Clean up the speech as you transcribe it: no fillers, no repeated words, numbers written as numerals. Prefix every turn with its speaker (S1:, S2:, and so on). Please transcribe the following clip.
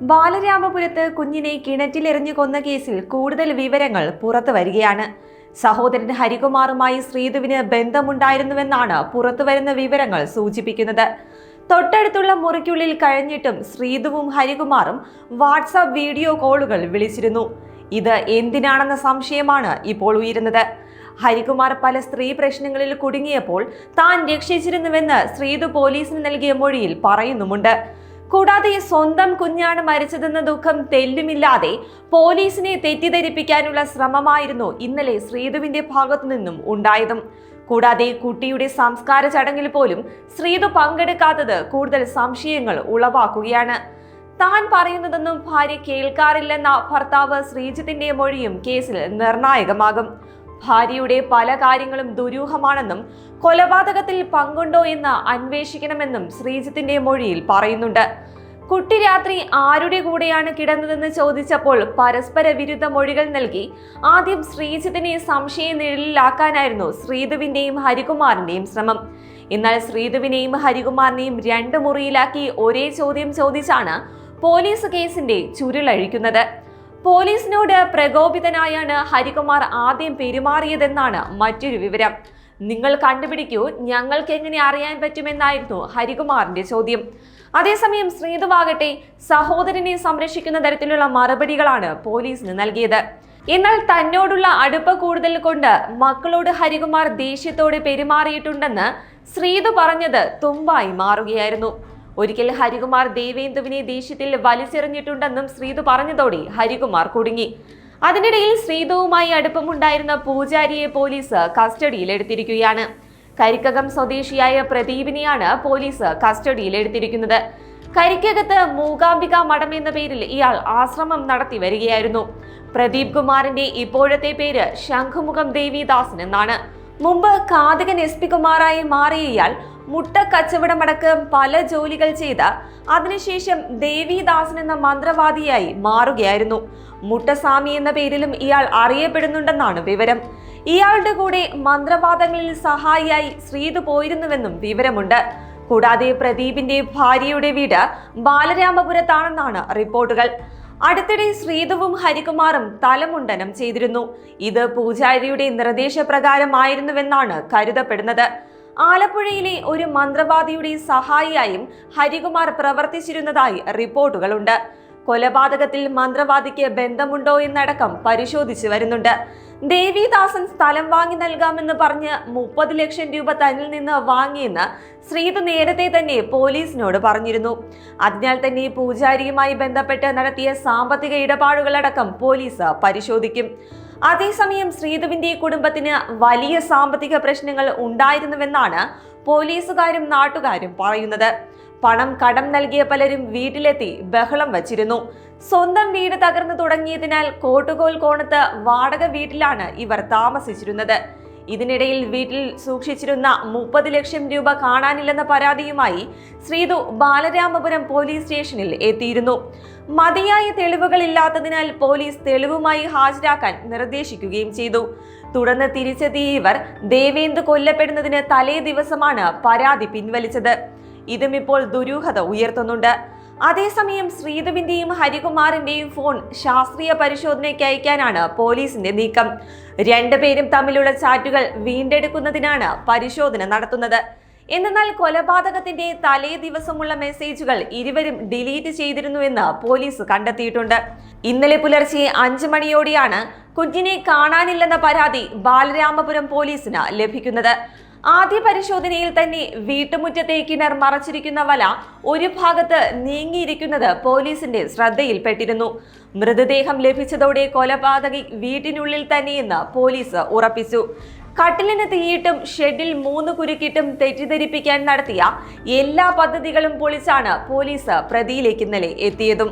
S1: ബാലരാമപുരത്ത് കുഞ്ഞിനെ കിണറ്റിലെറിഞ്ഞു കൊന്ന കേസിൽ കൂടുതൽ വിവരങ്ങൾ പുറത്തു വരികയാണ്. സഹോദരൻ ഹരികുമാറുമായി ശ്രീധുവിന് ബന്ധമുണ്ടായിരുന്നുവെന്നാണ് പുറത്തുവരുന്ന വിവരങ്ങൾ സൂചിപ്പിക്കുന്നത്. തൊട്ടടുത്തുള്ള മുറിക്കുള്ളിൽ കഴിഞ്ഞിട്ടും ശ്രീധുവും ഹരികുമാറും വാട്സാപ്പ് വീഡിയോ കോളുകൾ വിളിച്ചിരുന്നു. ഇത് എന്തിനാണെന്ന സംശയമാണ് ഇപ്പോൾ ഉയരുന്നത്. ഹരികുമാർ പല സ്ത്രീ പ്രശ്നങ്ങളിൽ കുടുങ്ങിയപ്പോൾ താൻ രക്ഷിച്ചിരുന്നുവെന്ന് ശ്രീധു പോലീസിന് നൽകിയ മൊഴിയിൽ പറയുന്നുമുണ്ട്. കൂടാതെ സ്വന്തം കുഞ്ഞാണ് മരിച്ചതെന്ന ദുഃഖം തെല്ലുമില്ലാതെ പോലീസിനെ തെറ്റിദ്ധരിപ്പിക്കാനുള്ള ശ്രമമായിരുന്നു ഇന്നലെ ശ്രീധുവിന്റെ ഭാഗത്തു നിന്നും ഉണ്ടായതും. കൂടാതെ കുട്ടിയുടെ സംസ്കാര ചടങ്ങിൽ പോലും ശ്രീധു പങ്കെടുക്കാത്തത് കൂടുതൽ സംശയങ്ങൾ ഉളവാക്കുകയാണ്. താൻ പറയുന്നതൊന്നും ഭാര്യ കേൾക്കാറില്ലെന്ന ഭർത്താവ് ശ്രീജിത്തിന്റെ മൊഴിയും കേസിൽ നിർണായകമാകും. ഭാര്യയുടെ പല കാര്യങ്ങളും ദുരൂഹമാണെന്നും കൊലപാതകത്തിൽ പങ്കുണ്ടോ എന്ന് അന്വേഷിക്കണമെന്നും ശ്രീജിത്തിന്റെ മൊഴിയിൽ പറയുന്നുണ്ട്. കുട്ടി രാത്രി ആരുടെ കൂടെയാണ് കിടന്നതെന്ന് ചോദിച്ചപ്പോൾ പരസ്പര വിരുദ്ധ മൊഴികൾ നൽകി ആദ്യം ശ്രീജിത്തിനെ സംശയ നിഴലിലാക്കാനായിരുന്നു ശ്രീധുവിന്റെയും ഹരികുമാറിന്റെയും ശ്രമം. എന്നാൽ ശ്രീധുവിനെയും ഹരികുമാറിനെയും രണ്ട് മുറിയിലാക്കി ഒരേ ചോദ്യം ചോദിച്ചാണ് പോലീസ് കേസിന്റെ ചുരുളഴിക്കുന്നത്. പോലീസിനോട് പ്രകോപിതനായാണ് ഹരികുമാർ ആദ്യം പെരുമാറിയതെന്നാണ് മറ്റൊരു വിവരം. നിങ്ങൾ കണ്ടുപിടിക്കൂ, ഞങ്ങൾക്ക് എങ്ങനെ അറിയാൻ പറ്റുമെന്നായിരുന്നു ഹരികുമാറിന്റെ ചോദ്യം. അതേസമയം ശ്രീധുവാകട്ടെ സഹോദരനെ സംരക്ഷിക്കുന്ന തരത്തിലുള്ള മറുപടികളാണ് പോലീസിന് നൽകിയത്. എന്നാൽ തന്നോടുള്ള അടുപ്പ കൂടുതൽ കൊണ്ട് മക്കളോട് ഹരികുമാർ ദേഷ്യത്തോടെ പെരുമാറിയിട്ടുണ്ടെന്ന് ശ്രീധു പറഞ്ഞത് തുമ്പായി മാറുകയായിരുന്നു. ഒരിക്കൽ ഹരികുമാർ ദേവേന്ദുവിനെ ദേഷ്യത്തിൽ വലിച്ചെറിഞ്ഞിട്ടുണ്ടെന്നും ശ്രീധു പറഞ്ഞതോടെ ഹരികുമാർ കുടുങ്ങി. അതിനിടയിൽ ശ്രീധുവുമായി അടുപ്പമുണ്ടായിരുന്ന പൂജാരിയെ പോലീസ് കസ്റ്റഡിയിലെടുത്തിരിക്കുകയാണ്. കരിക്കകം സ്വദേശിയായ പ്രദീപിനെയാണ് പോലീസ് കസ്റ്റഡിയിലെടുത്തിരിക്കുന്നത്. കരിക്കകത്ത് മൂകാംബിക മഠം എന്ന പേരിൽ ഇയാൾ ആശ്രമം നടത്തി വരികയായിരുന്നു. പ്രദീപ് കുമാറിന്റെ ഇപ്പോഴത്തെ പേര് ശംഖുമുഖം ദേവിദാസൻ എന്നാണ്. മുമ്പ് കാതികൻ SP കുമാറായി മാറിയ ഇയാൾ മുട്ട കച്ചവടമടക്കം പല ജോലികൾ ചെയ്ത് അതിനുശേഷം ദേവിദാസൻ എന്ന മന്ത്രവാദിയായി മാറുകയായിരുന്നു. മുട്ടസ്വാമി എന്ന പേരിലും ഇയാൾ അറിയപ്പെടുന്നുണ്ടെന്നാണ് വിവരം. ഇയാളുടെ കൂടെ മന്ത്രവാദങ്ങളിൽ സഹായിയായി ശ്രീധു പോയിരുന്നുവെന്നും വിവരമുണ്ട്. കൂടാതെ പ്രദീപിന്റെ ഭാര്യയുടെ വീട് ബാലരാമപുരത്താണെന്നാണ് റിപ്പോർട്ടുകൾ. അടുത്തിടെ ശ്രീധുവും ഹരികുമാറും തലമുണ്ടനം ചെയ്തിരുന്നു. ഇത് പൂജാരിയുടെ നിർദ്ദേശപ്രകാരമായിരുന്നുവെന്നാണ് കരുതപ്പെടുന്നത്. ആലപ്പുഴയിലെ ഒരു മന്ത്രവാദിയുടെ സഹായിയായും ഹരികുമാർ പ്രവർത്തിച്ചിരുന്നതായി റിപ്പോർട്ടുകളുണ്ട്. കൊലപാതകത്തിൽ മന്ത്രവാദിക്ക് ബന്ധമുണ്ടോ എന്നടക്കം പരിശോധിച്ചു വരുന്നുണ്ട്. ദേവിദാസൻ സ്ഥലം വാങ്ങി നൽകാമെന്ന് പറഞ്ഞ് 30 ലക്ഷം രൂപ തന്നിൽ നിന്ന് വാങ്ങിയെന്ന് ശ്രീധു നേരത്തെ തന്നെ പോലീസിനോട് പറഞ്ഞിരുന്നു. അതിനാൽ തന്നെ പൂജാരിയുമായി ബന്ധപ്പെട്ട് നടത്തിയ സാമ്പത്തിക ഇടപാടുകളടക്കം പോലീസ് പരിശോധിക്കും. അതേസമയം ശ്രീധുവിന്റെ കുടുംബത്തിന് വലിയ സാമ്പത്തിക പ്രശ്നങ്ങൾ ഉണ്ടായിരുന്നുവെന്നാണ് പോലീസുകാരും നാട്ടുകാരും പറയുന്നത്. പണം കടം നൽകിയ പലരും വീട്ടിലെത്തി ബഹളം വച്ചിരുന്നു. സ്വന്തം വീട് തകർന്നു തുടങ്ങിയതിനാൽ കോട്ടുകോൽ കോണത്ത് വാടക വീട്ടിലാണ് ഇവർ താമസിച്ചിരുന്നത്. ഇതിനിടയിൽ വീട്ടിൽ സൂക്ഷിച്ചിരുന്ന 30 ലക്ഷം രൂപ കാണാനില്ലെന്ന പരാതിയുമായി ശ്രീധു ബാലരാമപുരം പോലീസ് സ്റ്റേഷനിൽ എത്തിയിരുന്നു. മതിയായ തെളിവുകളില്ലാത്തതിനാൽ പോലീസ് തെളിവുമായി ഹാജരാക്കാൻ നിർദ്ദേശിക്കുകയും ചെയ്തു. തുടർന്ന് തിരിച്ചെത്തിയ ഇവർ ദേവേന്ദു കൊല്ലപ്പെടുന്നതിന് തലേ ദിവസമാണ് പരാതി പിൻവലിച്ചത്. ഇതും ഇപ്പോൾ ദുരൂഹത ഉയർത്തുന്നുണ്ട്. അതേസമയം ശ്രീധുവിന്റെയും ഹരികുമാറിന്റെയും ഫോൺ ശാസ്ത്രീയ പരിശോധനയ്ക്ക് അയക്കാനാണ് പോലീസിന്റെ നീക്കം. രണ്ടുപേരും തമ്മിലുള്ള ചാറ്റുകൾ വീണ്ടെടുക്കുന്നതിനാണ് പരിശോധന നടത്തുന്നത്. എന്നാൽ കൊലപാതകത്തിന്റെ തലേ ദിവസമുള്ള മെസ്സേജുകൾ ഇരുവരും ഡിലീറ്റ് ചെയ്തിരുന്നുവെന്ന് പോലീസ് കണ്ടെത്തിയിട്ടുണ്ട്. ഇന്നലെ പുലർച്ചെ 5 മണിയോടെയാണ് കുഞ്ഞിനെ കാണാനില്ലെന്ന പരാതി ബാലരാമപുരം പോലീസിന് ലഭിക്കുന്നത്. ആദ്യ പരിശോധനയിൽ തന്നെ വീട്ടുമുറ്റത്തെ കിണർ മറച്ചിരിക്കുന്ന വല ഒരു ഭാഗത്ത് നീങ്ങിയിരിക്കുന്നത് പോലീസിന്റെ ശ്രദ്ധയിൽപ്പെട്ടിരുന്നു. മൃതദേഹം ലഭിച്ചതോടെ കൊലപാതകി വീട്ടിനുള്ളിൽ തന്നെയെന്ന് പോലീസ് ഉറപ്പിച്ചു. കട്ടിലിന് തീയിട്ടും ഷെഡിൽ 3 കുരുക്കിട്ടും തെറ്റിദ്ധരിപ്പിക്കാൻ നടത്തിയ എല്ലാ പദ്ധതികളും പൊളിച്ചാണ് പോലീസ് പ്രതിയിലേക്ക് ഇന്നലെ എത്തിയതും.